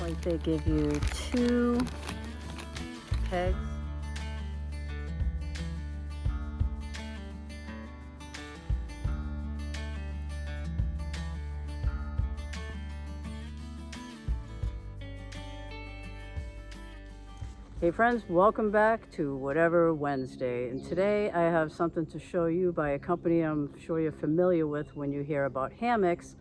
like they give you 2 pegs. Hey friends, welcome back to Whatever Wednesday, and today I have something to show you by a company I'm sure you're familiar with when you hear about hammocks,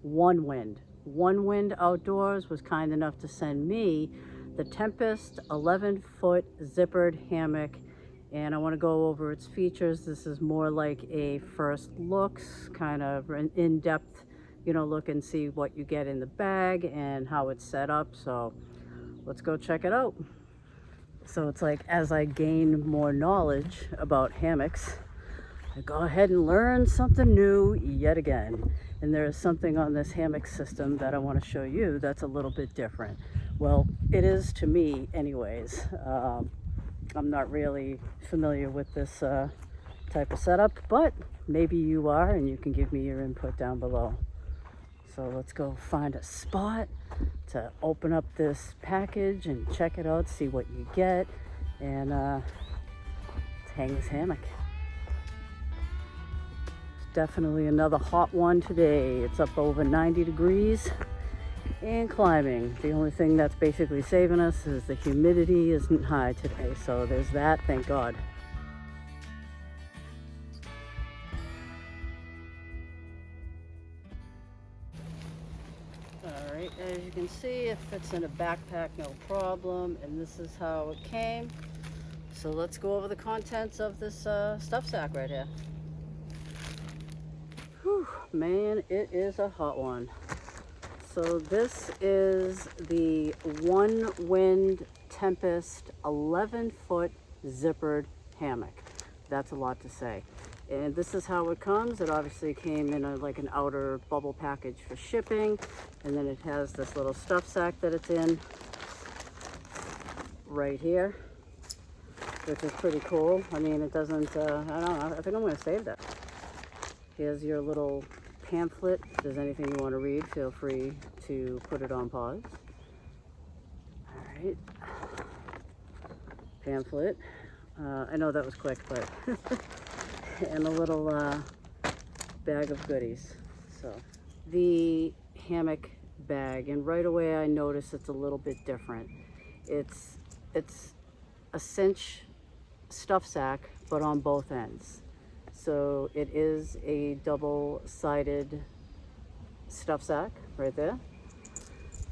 Onewind. Onewind Outdoors was kind enough to send me the Tempest 11-foot zippered hammock, and I want to go over its features. This is more like a first looks, kind of an in-depth, look and see what you get in the bag and how it's set up. So let's go check it out. So it's like, as I gain more knowledge about hammocks, I go ahead and learn something new yet again. And there is something on this hammock system that I want to show you that's a little bit different. Well, it is to me anyways. I'm not really familiar with this type of setup, but maybe you are, and you can give me your input down below. So let's go find a spot to open up this package and check it out, see what you get, and let's hang this hammock. It's definitely another hot one today. It's up over 90 degrees and climbing. The only thing that's basically saving us is the humidity isn't high today, so there's that, thank God. Alright, as you can see, it fits in a backpack, no problem, and this is how it came. So let's go over the contents of this stuff sack right here. Whew, man, it is a hot one. So this is the Onewind Tempest 11-foot zippered hammock. That's a lot to say. And this is how it comes. It obviously came in like an outer bubble package for shipping, and then it has this little stuff sack that it's in right here, which is pretty cool. I mean, it doesn't, I don't know, I think I'm gonna save that. Here's your little pamphlet. If there's anything you want to read, feel free to put it on pause. All right, pamphlet. I know that was quick, but and a little bag of goodies. So the hammock bag, and right away I notice it's a little bit different. It's a cinch stuff sack, but on both ends. So it is a double-sided stuff sack right there.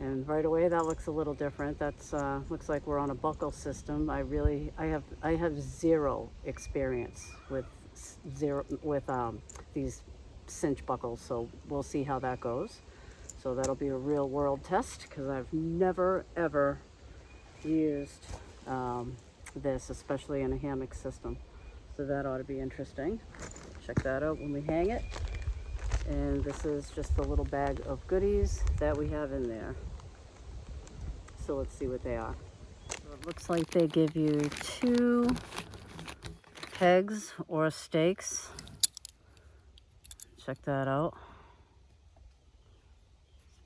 And right away that looks a little different. That's looks like we're on a buckle system. I have zero experience with these cinch buckles, so we'll see how that goes. So that'll be a real world test, because I've never ever used this, especially in a hammock system. So that ought to be interesting. Check that out when we hang it. And this is just a little bag of goodies that we have in there. So let's see what they are. So it looks like they give you 2 pegs or stakes. Check that out.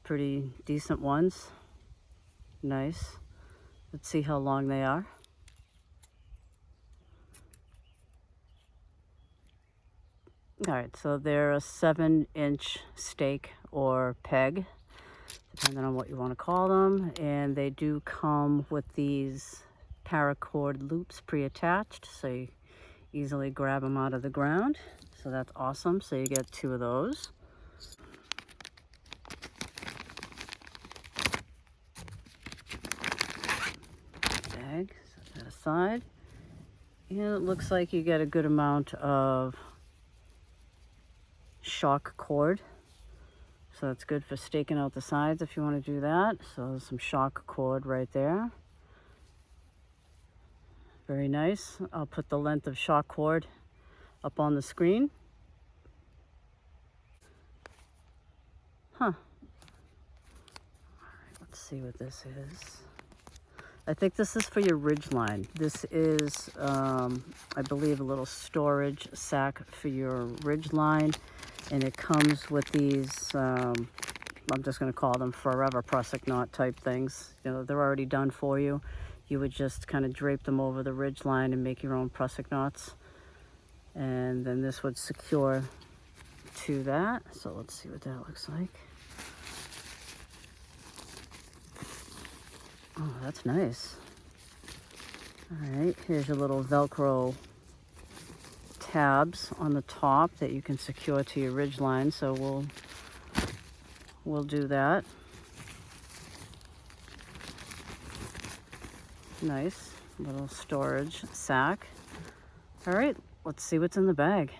Pretty decent ones. Nice. Let's see how long they are. All right, so they're a 7-inch stake or peg, depending on what you want to call them. And they do come with these paracord loops pre-attached, so you easily grab them out of the ground. So that's awesome. So you get 2 of those. Bag, set that aside. And it looks like you get a good amount of shock cord, so it's good for staking out the sides if you want to do that. So some shock cord right there, very nice. I'll put the length of shock cord up on the screen. All right, let's see what this is. I think this is for your ridge line. This is I believe a little storage sack for your ridge line, and it comes with these I'm just going to call them forever prusik knot type things. You know, they're already done for you. You would just kind of drape them over the ridge line and make your own prusik knots. And then this would secure to that. So let's see what that looks like. Oh, that's nice. All right, here's your little Velcro tabs on the top that you can secure to your ridge line. So we'll do that. Nice little storage sack. All right, let's see what's in the bag.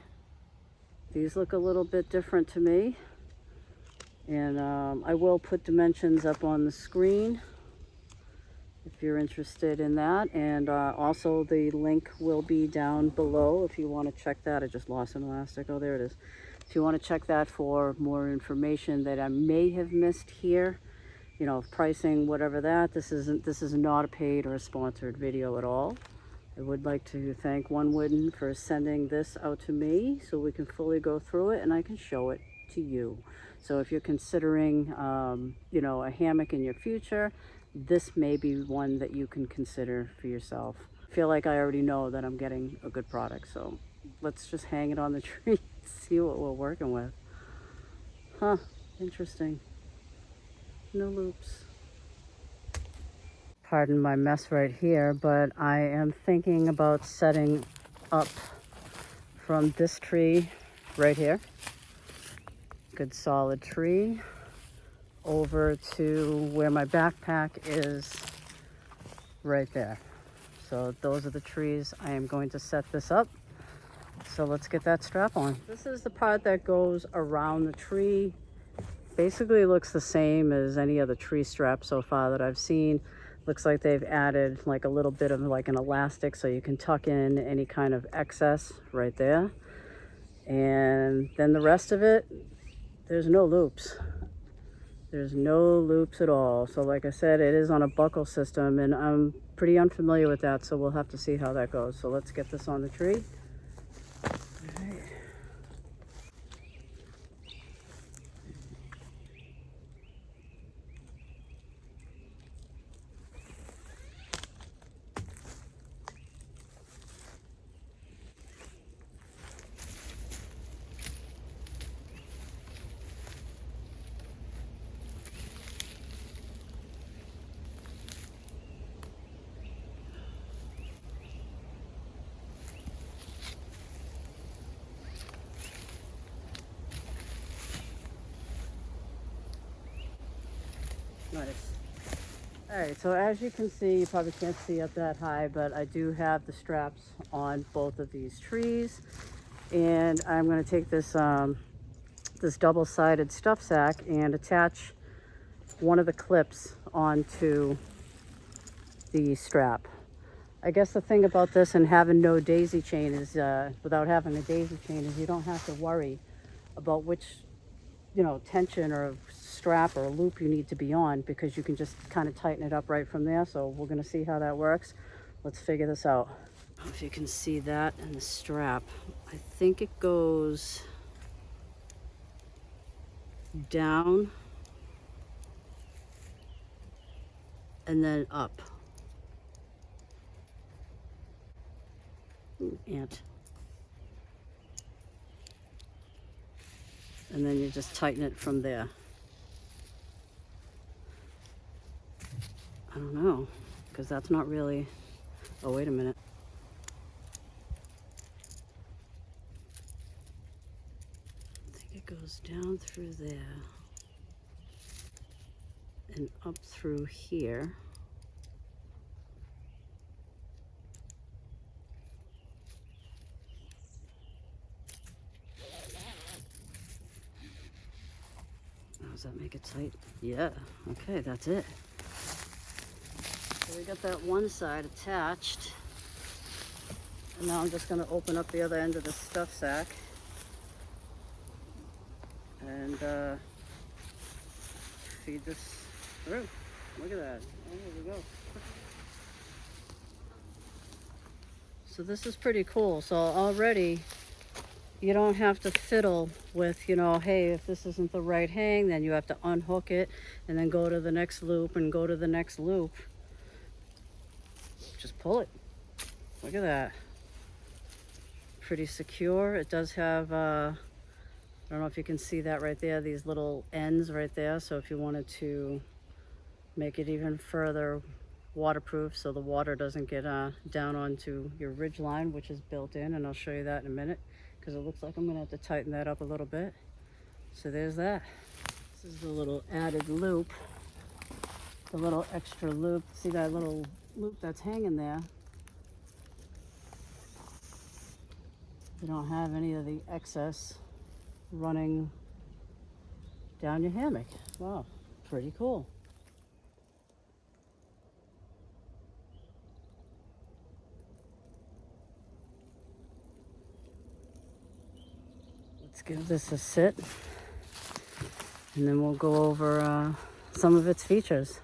These look a little bit different to me, and I will put dimensions up on the screen if you're interested in that, and also the link will be down below if you want to check that. I just lost an elastic. Oh, there it is. If you want to check that for more information that I may have missed here, you know, pricing, whatever that. This is not a paid or a sponsored video at all. I would like to thank Onewind for sending this out to me so we can fully go through it and I can show it to you. So if you're considering, you know, a hammock in your future, this may be one that you can consider for yourself. I feel like I already know that I'm getting a good product, so let's just hang it on the tree and see what we're working with. Huh, interesting. No loops. Pardon my mess right here, but I am thinking about setting up from this tree right here, good solid tree, over to where my backpack is right there. So those are the trees I am going to set this up. So let's get that strap on. This is the part that goes around the tree. Basically looks the same as any other tree strap so far that I've seen. Looks like they've added like a little bit of like an elastic so you can tuck in any kind of excess right there. And then the rest of it, there's no loops. There's no loops at all. So like I said, it is on a buckle system and I'm pretty unfamiliar with that, so we'll have to see how that goes. So let's get this on the tree. All right. Nice. All right, so as you can see, you probably can't see up that high, but I do have the straps on both of these trees. And I'm going to take this this double-sided stuff sack and attach one of the clips onto the strap. I guess the thing about this and having no daisy chain is, without having a daisy chain, is you don't have to worry about which, you know, tension or strap or loop you need to be on, because you can just kind of tighten it up right from there. So we're going to see how that works. Let's figure this out. I don't know if you can see that in the strap. I think it goes down and then up. Ooh, ant. And then you just tighten it from there. I don't know, because that's not really, oh, wait a minute. I think it goes down through there and up through here. Does that make it tight? Yeah, okay, that's it. So we got that one side attached. And now I'm just gonna open up the other end of the stuff sack. And feed this through. Look at that. Oh, there we go. So this is pretty cool. So already you don't have to fiddle with, you know, hey, if this isn't the right hang, then you have to unhook it and then go to the next loop and go to the next loop. Just pull it. Look at that. Pretty secure. It does have, I don't know if you can see that right there, these little ends right there. So if you wanted to make it even further waterproof so the water doesn't get down onto your ridge line, which is built in, and I'll show you that in a minute because it looks like I'm gonna have to tighten that up a little bit. So there's that. This is the little added loop, the little extra loop. See that little loop that's hanging there? You don't have any of the excess running down your hammock. Wow, pretty cool. Let's give this a sit, and then we'll go over some of its features.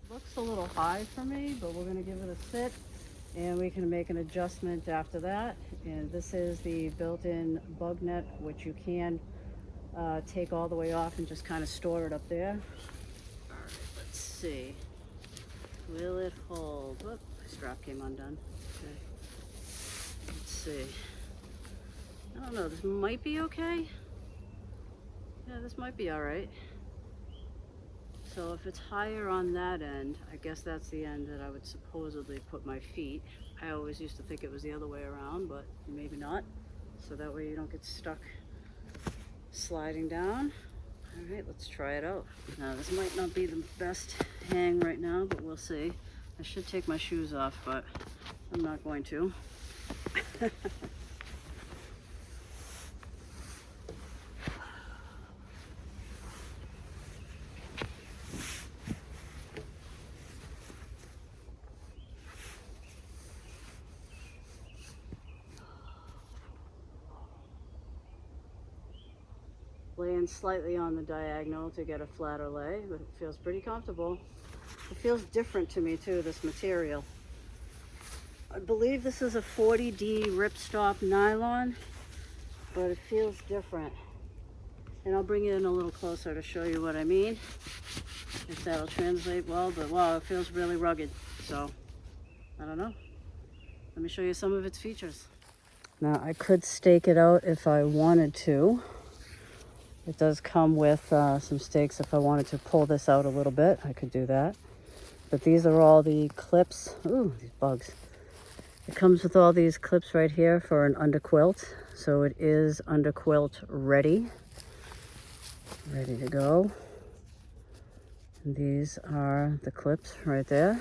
Looks a little high for me, but we're gonna give it a sit, and we can make an adjustment after that. And this is the built-in bug net, which you can take all the way off and just kind of store it up there. All right, let's see. Will it hold? Whoop, my strap came undone. Okay. Let's see. I don't know, this might be okay. Yeah, this might be all right. So if it's higher on that end, I guess that's the end that I would supposedly put my feet. I always used to think it was the other way around, but maybe not. So that way you don't get stuck sliding down. All right, let's try it out. Now this might not be the best hang right now, but we'll see. I should take my shoes off, but I'm not going to. Laying slightly on the diagonal to get a flatter lay, but it feels pretty comfortable. It feels different to me too, this material. I believe this is a 40D ripstop nylon, but it feels different. And I'll bring it in a little closer to show you what I mean, if that'll translate well, but wow, it feels really rugged. So, I don't know. Let me show you some of its features. Now, I could stake it out if I wanted to. It does come with some stakes. If I wanted to pull this out a little bit, I could do that. But these are all the clips. Ooh, these bugs. It comes with all these clips right here for an underquilt. So it is underquilt ready. Ready to go. And these are the clips right there.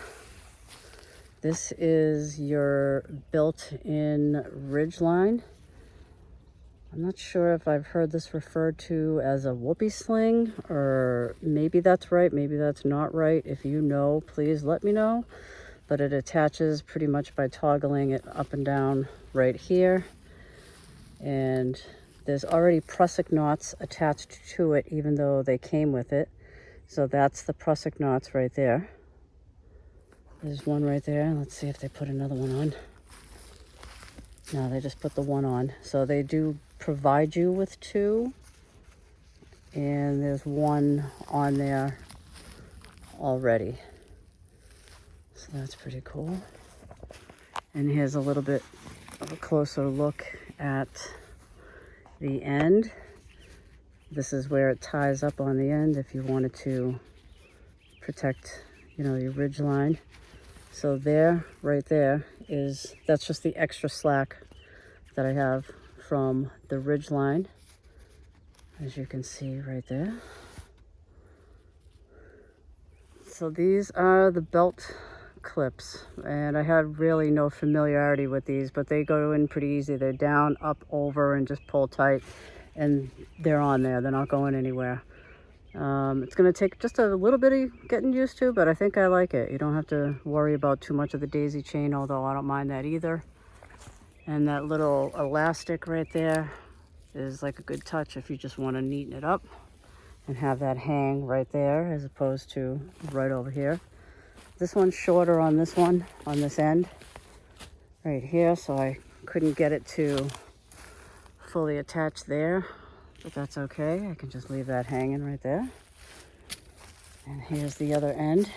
This is your built-in ridge line. I'm not sure if I've heard this referred to as a whoopee sling, or maybe that's right, maybe that's not right. If you know, please let me know. But it attaches pretty much by toggling it up and down right here. And there's already prusik knots attached to it, even though they came with it. So that's the prusik knots right there. There's one right there. Let's see if they put another one on. No, they just put the one on. So they do provide you with two, and there's one on there already. So that's pretty cool. And here's a little bit of a closer look at the end. This is where it ties up on the end if you wanted to protect, you know, your ridge line. So there, right there, that's just the extra slack that I have from the ridge line, as you can see right there. So these are the belt clips, and I had really no familiarity with these, but they go in pretty easy. They're down, up, over, and just pull tight, and they're on there. They're not going anywhere. It's going to take just a little bit of getting used to, but I think I like it. You don't have to worry about too much of the daisy chain, although I don't mind that either. And that little elastic right there is like a good touch if you just want to neaten it up and have that hang right there as opposed to right over here. This one's shorter on this one, on this end right here, so I couldn't get it to fully attached there, but that's okay. I can just leave that hanging right there. And here's the other end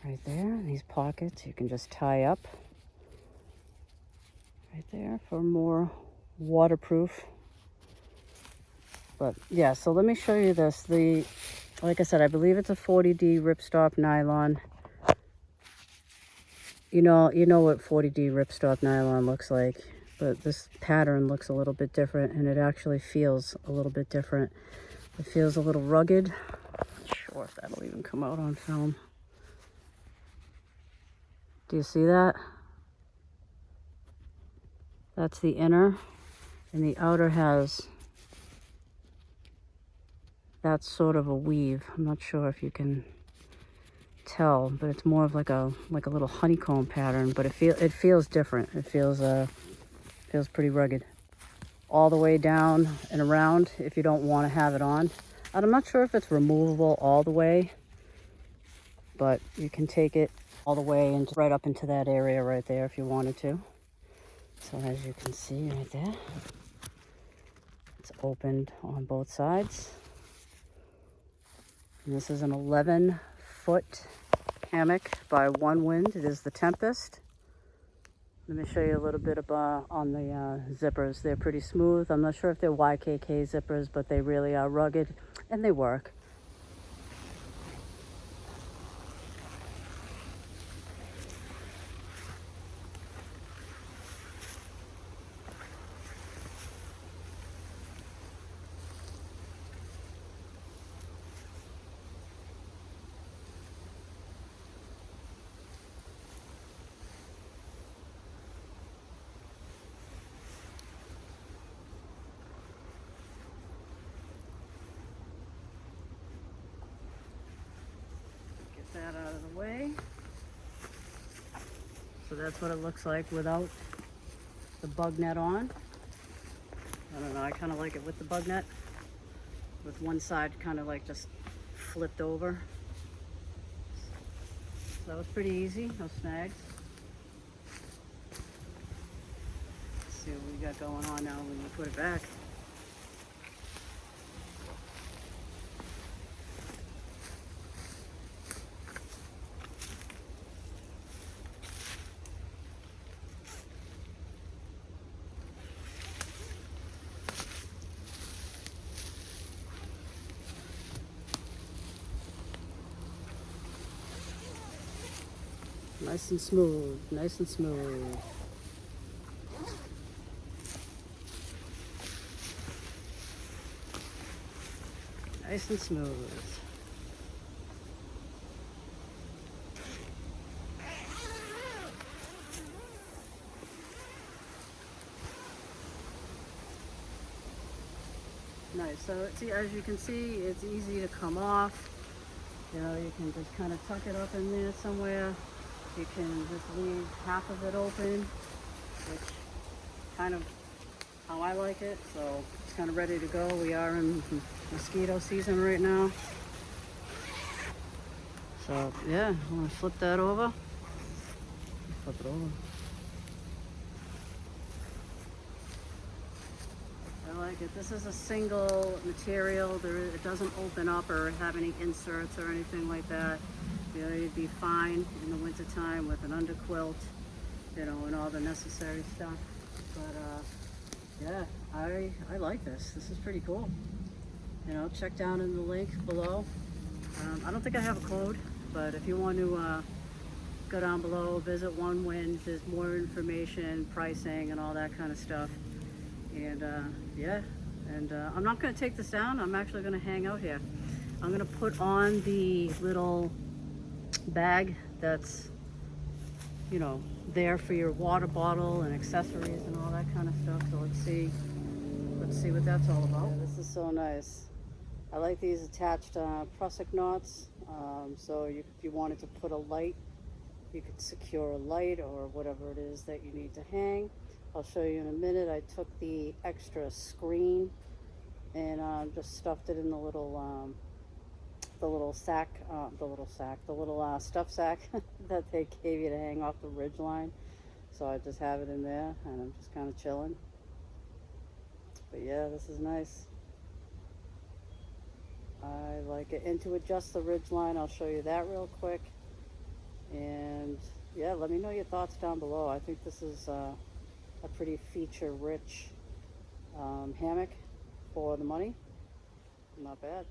right there. These pockets you can just tie up right there for more waterproof. But yeah, so let me show you this. Like I said, I believe it's a 40D ripstop nylon. You know what 40D ripstop nylon looks like, but this pattern looks a little bit different, and it actually feels a little bit different. It feels a little rugged. I'm not sure if that'll even come out on film. Do you see that? That's the inner, and the outer has that sort of a weave. I'm not sure if you can tell, but it's more of like a little honeycomb pattern, but it feels different. It feels pretty rugged all the way down and around if you don't want to have it on. And I'm not sure if it's removable all the way, but you can take it all the way and right up into that area right there if you wanted to. So as you can see right there, it's opened on both sides. And this is an 11-foot hammock by Onewind. It is the Tempest. Let me show you a little bit about on the zippers. They're pretty smooth. I'm not sure if they're YKK zippers, but they really are rugged and they work. That out of the way. So that's what it looks like without the bug net on. I don't know, I kind of like it with the bug net, with one side kind of like just flipped over. So that was pretty easy, no snags. Let's see what we got going on now when we put it back. Nice and smooth, nice and smooth. Nice and smooth. Nice, so see, as you can see, it's easy to come off. You know, you can just kind of tuck it up in there somewhere. You can just leave half of it open, which kind of how I like it. So it's kind of ready to go. We are in mosquito season right now. So yeah, I'm gonna flip that over. Flip it over. I like it. This is a single material. It doesn't open up or have any inserts or anything like that. You know, you'd be fine in the wintertime with an underquilt, you know, and all the necessary stuff. But yeah, I like this. This is pretty cool. You know, check down in the link below. I don't think I have a code, but if you want to go down below, visit Onewind. There's more information, pricing, and all that kind of stuff. And yeah, and I'm not going to take this down. I'm actually going to hang out here. I'm going to put on the little bag that's, you know, there for your water bottle and accessories and all that kind of stuff. So let's see what that's all about. Yeah, this is so nice. I like these attached prusik knots. So if you wanted to put a light, you could secure a light or whatever it is that you need to hang. I'll show you in a minute. I took the extra screen and just stuffed it in the little stuff sack that they gave you to hang off the ridge line. So I just have it in there and I'm just kind of chilling. But yeah, this is nice. I like it. And to adjust the ridge line, I'll show you that real quick. And yeah, let me know your thoughts down below. I think this is a pretty feature-rich hammock for the money. Not bad.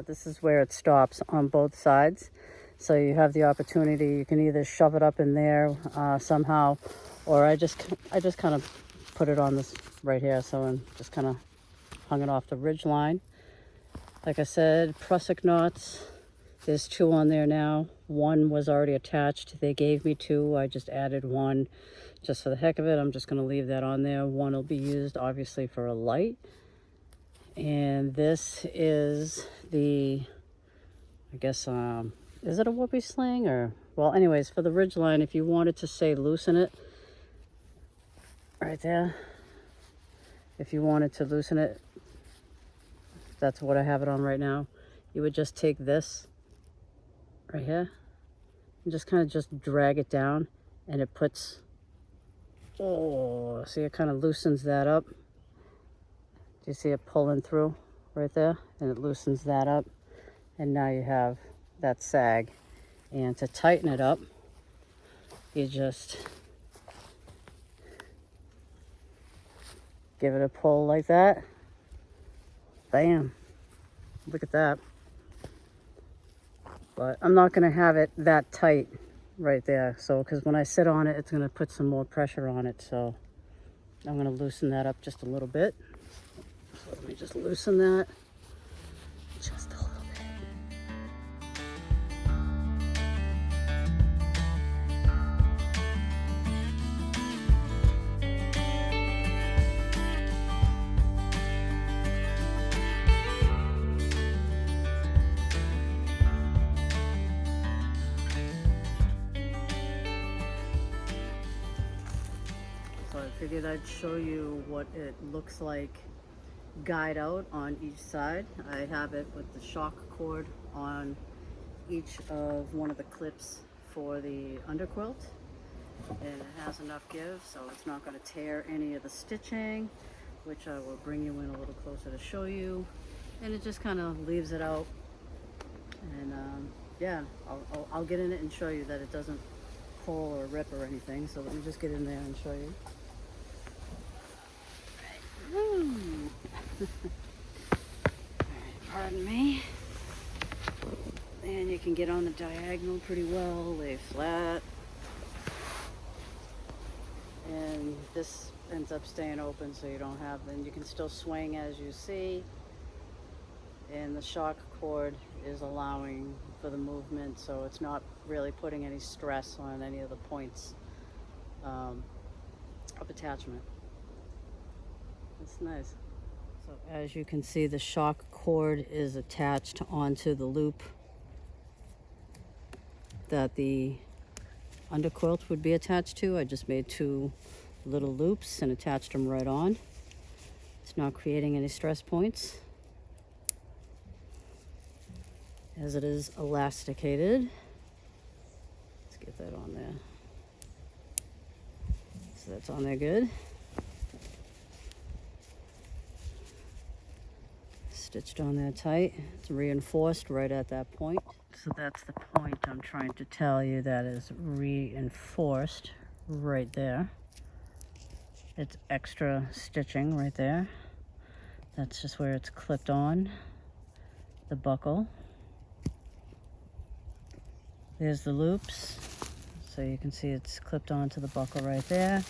This is where it stops on both sides. So you have the opportunity, you can either shove it up in there somehow, or I just kind of put it on this right here, so I'm just kind of hung it off the ridge line. Like I said, prusik knots. There's 2 on there now. 1 was already attached. They gave me 2. I just added 1 just for the heck of it. I'm just going to leave that on there. 1 will be used obviously for a light. And this is the, I guess, is it a whoopee sling or, well, anyways, for the ridge line, if you wanted to say loosen it, right there, if you wanted to loosen it, that's what I have it on right now. You would just take this right here and just kind of just drag it down, and it puts, oh, see, it kind of loosens that up. Do you see it pulling through right there? And it loosens that up, and now you have that sag. And to tighten it up, you just give it a pull like that. Bam. Look at that. But I'm not going to have it that tight right there. So, because when I sit on it, it's going to put some more pressure on it. So I'm going to loosen that up just a little bit. So let me just loosen that just a little bit. So I figured I'd show you what it looks like guyed out on each side. I have it with the shock cord on each of one of the clips for the underquilt, and it has enough give so it's not going to tear any of the stitching, which I will bring you in a little closer to show you. And it just kind of leaves it out, and yeah, I'll get in it and show you that it doesn't pull or rip or anything. So let me just get in there and show you. Pardon me. And you can get on the diagonal pretty well, lay flat. And this ends up staying open so you don't have, then you can still swing as you see. And the shock cord is allowing for the movement, so it's not really putting any stress on any of the points of attachment. It's nice. So as you can see, the shock cord is attached onto the loop that the underquilt would be attached to. I just made 2 little loops and attached them right on. It's not creating any stress points, as it is elasticated. Let's get that on there. So that's on there good. Stitched on there tight. It's reinforced right at that point. So that's the point I'm trying to tell you, that is reinforced right there. It's extra stitching right there. That's just where it's clipped on the buckle. There's the loops. So you can see it's clipped onto the buckle right there.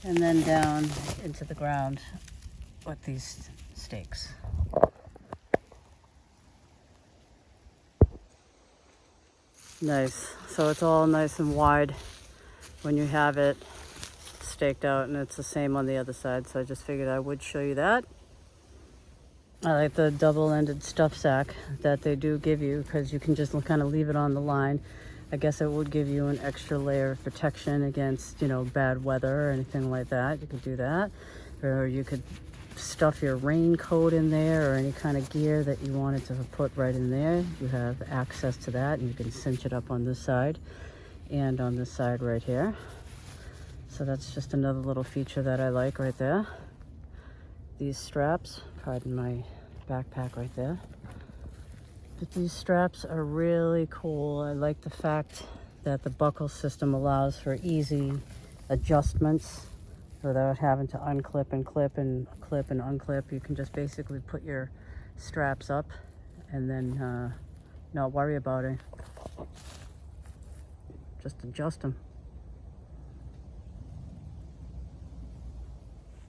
And then down into the ground with these stakes. Nice. So it's all nice and wide when you have it staked out, and it's the same on the other side. So I just figured I would show you that. I like the double-ended stuff sack that they do give you, because you can just kind of leave it on the line. I guess it would give you an extra layer of protection against, you know, bad weather or anything like that. You could do that, or you could stuff your raincoat in there, or any kind of gear that you wanted to put right in there. You have access to that, and you can cinch it up on this side and on this side right here. So that's just another little feature that I like right there. These straps, pardon my backpack right there. But these straps are really cool. I like the fact that the buckle system allows for easy adjustments without having to unclip and clip and clip and unclip. You can just basically put your straps up and then not worry about it. Just adjust them.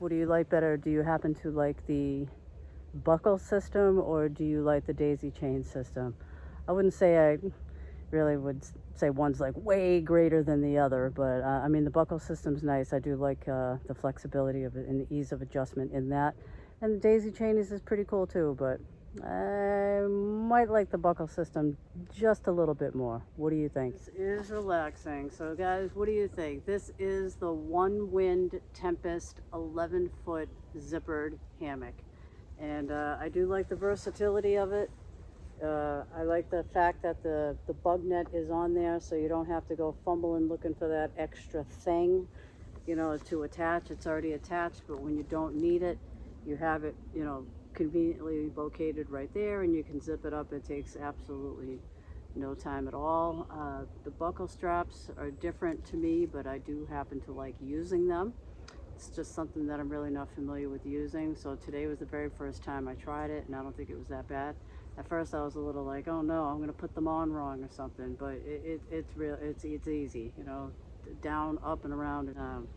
What do you like better? Do you happen to like the buckle system or do you like the daisy chain system? I wouldn't say I really would say one's like way greater than the other, but I mean the buckle system's nice. I do like the flexibility of it and the ease of adjustment in that, and the daisy chain is pretty cool too, but I might like the buckle system just a little bit more. What do you think? This is relaxing. So guys, what do you think? This is the Onewind Tempest 11-foot zippered hammock, and I do like the versatility of it. I like the fact that the bug net is on there, so you don't have to go fumbling looking for that extra thing, you know, to attach. It's already attached, but when you don't need it, you have it, you know, conveniently located right there, and you can zip it up. It takes absolutely no time at all. The buckle straps are different to me, but I do happen to like using them. It's just something that I'm really not familiar with using. So today was the very first time I tried it, and I don't think it was that bad. At first I was a little like, oh no, I'm gonna put them on wrong or something, but it's real, it's easy, you know, down, up and around. And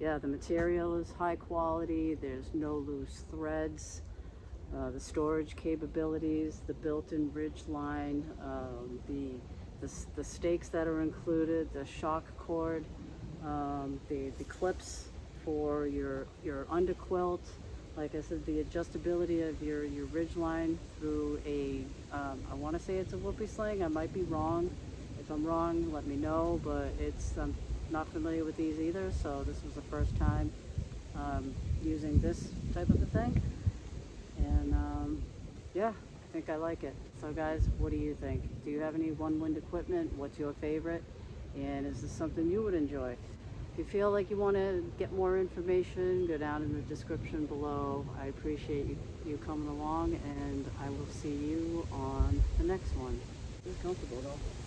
yeah, the material is high quality. There's no loose threads. The storage capabilities, the built-in ridge line, the stakes that are included, the shock cord, the clips for your underquilt. Like I said, the adjustability of your ridge line through a, I want to say it's a whoopee sling. I might be wrong. If I'm wrong, let me know, but I'm not familiar with these either, so this was the first time using this type of a thing. And yeah, I think I like it. So guys, what do you think? Do you have any Onewind equipment? What's your favorite? And is this something you would enjoy? If you feel like you want to get more information, go down in the description below. I appreciate you coming along, and I will see you on the next one. It's comfortable though.